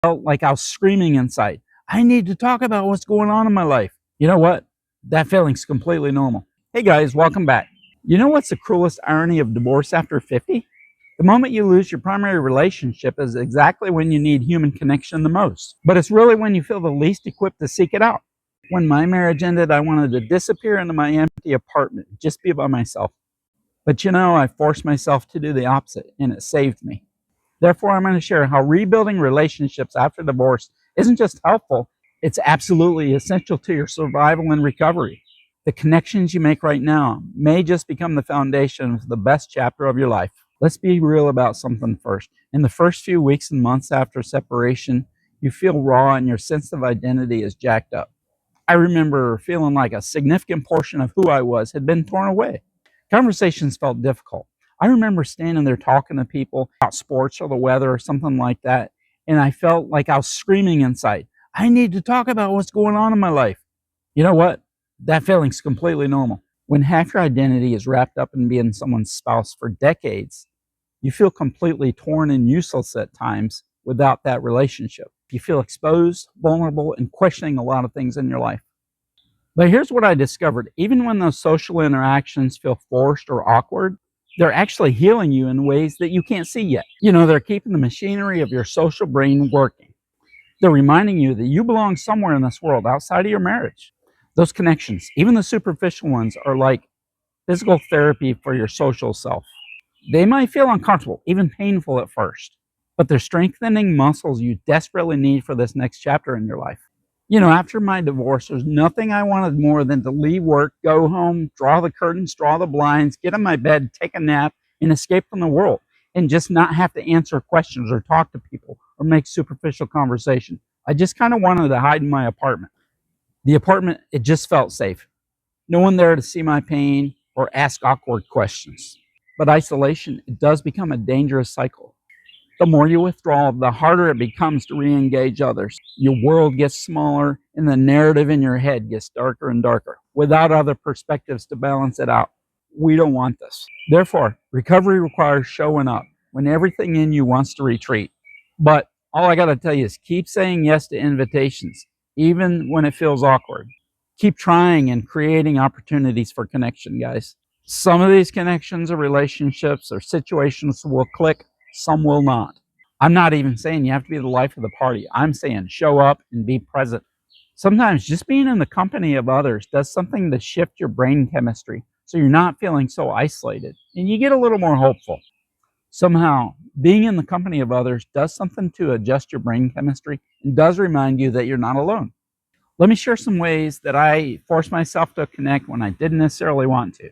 felt like I was screaming inside, I need to talk about what's going on in my life. You know what? That feeling's completely normal. Hey guys, welcome back. You know what's the cruelest irony of divorce after 50? The moment you lose your primary relationship is exactly when you need human connection the most. But it's really when you feel the least equipped to seek it out. When my marriage ended, I wanted to disappear into my empty apartment, just be by myself. But you know, I forced myself to do the opposite, and it saved me. Therefore, I'm going to share how rebuilding relationships after divorce isn't just helpful, it's absolutely essential to your survival and recovery. The connections you make right now may just become the foundation of the best chapter of your life. Let's be real about something first. In the first few weeks and months after separation, you feel raw and your sense of identity is jacked up. I remember feeling like a significant portion of who I was had been torn away. Conversations felt difficult. I remember standing there talking to people about sports or the weather or something like that, and I felt like I was screaming inside, I need to talk about what's going on in my life. You know what? That feeling's completely normal. When half your identity is wrapped up in being someone's spouse for decades, you feel completely torn and useless at times without that relationship. You feel exposed, vulnerable, and questioning a lot of things in your life. But here's what I discovered. Even when those social interactions feel forced or awkward, they're actually healing you in ways that you can't see yet. You know, they're keeping the machinery of your social brain working. They're reminding you that you belong somewhere in this world outside of your marriage. Those connections, even the superficial ones, are like physical therapy for your social self. They might feel uncomfortable, even painful at first, but they're strengthening muscles you desperately need for this next chapter in your life. You know, after my divorce, there's nothing I wanted more than to leave work, go home, draw the curtains, draw the blinds, get in my bed, take a nap, and escape from the world, and just not have to answer questions or talk to people or make superficial conversation. I just kind of wanted to hide in my apartment. The apartment, it just felt safe. No one there to see my pain or ask awkward questions. But isolation, it does become a dangerous cycle. The more you withdraw, the harder it becomes to re-engage others. Your world gets smaller and the narrative in your head gets darker and darker without other perspectives to balance it out. We don't want this. Therefore, recovery requires showing up when everything in you wants to retreat. But all I got to tell you is keep saying yes to invitations, even when it feels awkward. Keep trying and creating opportunities for connection, guys. Some of these connections or relationships or situations will click, some will not. I'm not even saying you have to be the life of the party. I'm saying show up and be present. Sometimes just being in the company of others does something to shift your brain chemistry so you're not feeling so isolated and you get a little more hopeful. Somehow, being in the company of others does something to adjust your brain chemistry and does remind you that you're not alone. Let me share some ways that I forced myself to connect when I didn't necessarily want to.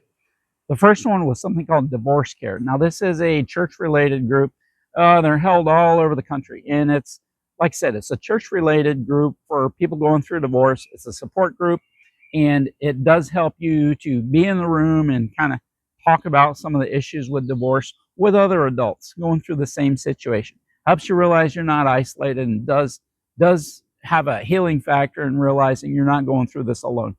The first one was something called Divorce Care. Now, this is a church-related group. They're held all over the country, and it's, like I said, it's a church-related group for people going through divorce. It's a support group, and it does help you to be in the room and kind of talk about some of the issues with divorce with other adults going through the same situation. Helps you realize you're not isolated and does have a healing factor in realizing you're not going through this alone.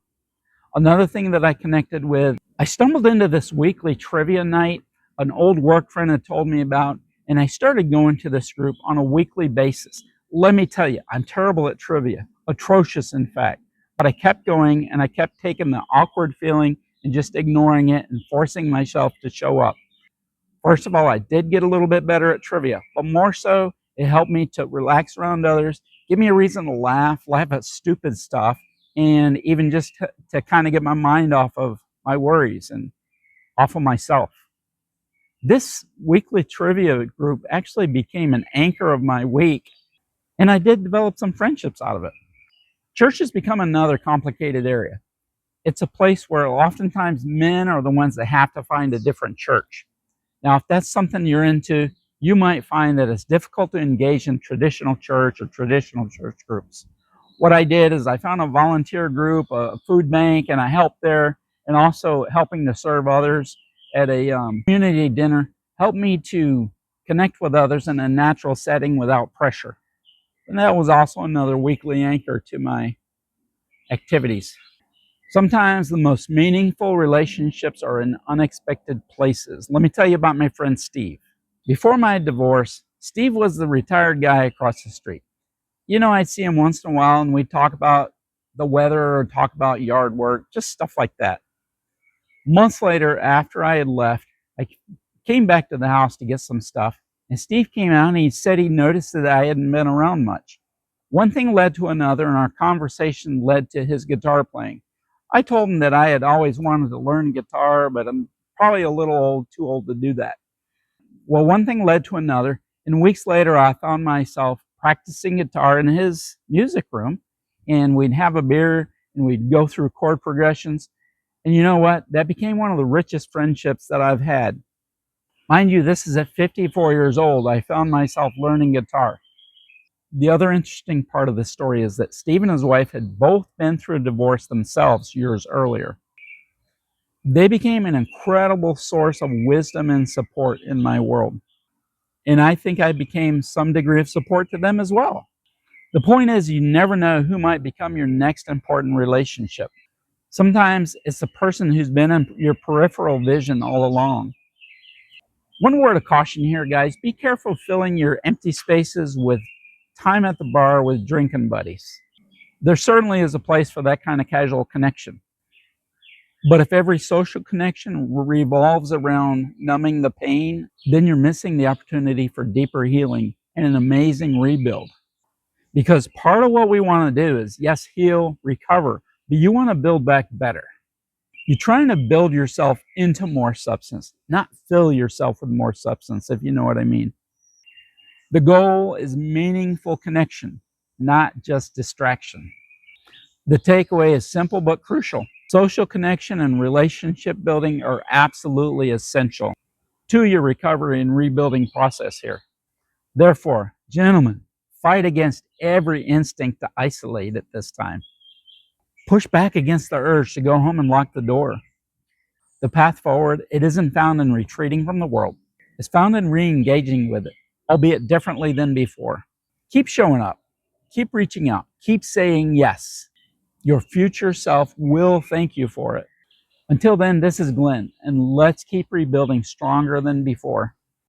Another thing that I connected with, I stumbled into this weekly trivia night an old work friend had told me about, and I started going to this group on a weekly basis. Let me tell you, I'm terrible at trivia, atrocious in fact, but I kept going and I kept taking the awkward feeling and just ignoring it and forcing myself to show up. First of all, I did get a little bit better at trivia, but more so, it helped me to relax around others, give me a reason to laugh at stupid stuff, and even just to kind of get my mind off of my worries and off of myself. This weekly trivia group actually became an anchor of my week, and I did develop some friendships out of it. Church has become another complicated area. It's a place where oftentimes men are the ones that have to find a different church. Now, if that's something you're into, you might find that it's difficult to engage in traditional church or traditional church groups. What I did is I found a volunteer group, a food bank, and I helped there, and also helping to serve others at a community dinner helped me to connect with others in a natural setting without pressure. And that was also another weekly anchor to my activities. Sometimes the most meaningful relationships are in unexpected places. Let me tell you about my friend Steve. Before my divorce, Steve was the retired guy across the street. I'd see him once in a while and we'd talk about the weather or talk about yard work, just stuff like that. Months later, after I had left, I came back to the house to get some stuff, and Steve came out and he said he noticed that I hadn't been around much. One thing led to another, and our conversation led to his guitar playing. I told him that I had always wanted to learn guitar, but I'm probably a little too old to do that. Well, one thing led to another, and weeks later, I found myself practicing guitar in his music room, and we'd have a beer and we'd go through chord progressions. And you know what? That became one of the richest friendships that I've had. Mind you, this is at 54 years old. I found myself learning guitar. The other interesting part of this story is that Steve and his wife had both been through a divorce themselves years earlier. They became an incredible source of wisdom and support in my world. And I think I became some degree of support to them as well. The point is, you never know who might become your next important relationship. Sometimes it's the person who's been in your peripheral vision all along. One word of caution here, guys. Be careful filling your empty spaces with time at the bar with drinking buddies. There certainly is a place for that kind of casual connection. But if every social connection revolves around numbing the pain, then you're missing the opportunity for deeper healing and an amazing rebuild. Because part of what we want to do is, yes, heal, recover, but you want to build back better. You're trying to build yourself into more substance, not fill yourself with more substance, if you know what I mean. The goal is meaningful connection, not just distraction. The takeaway is simple but crucial. Social connection and relationship building are absolutely essential to your recovery and rebuilding process here. Therefore, gentlemen, fight against every instinct to isolate at this time. Push back against the urge to go home and lock the door. The path forward, it isn't found in retreating from the world. It's found in re-engaging with it, albeit differently than before. Keep showing up. Keep reaching out. Keep saying yes. Your future self will thank you for it. Until then, this is Glenn, and let's keep rebuilding stronger than before.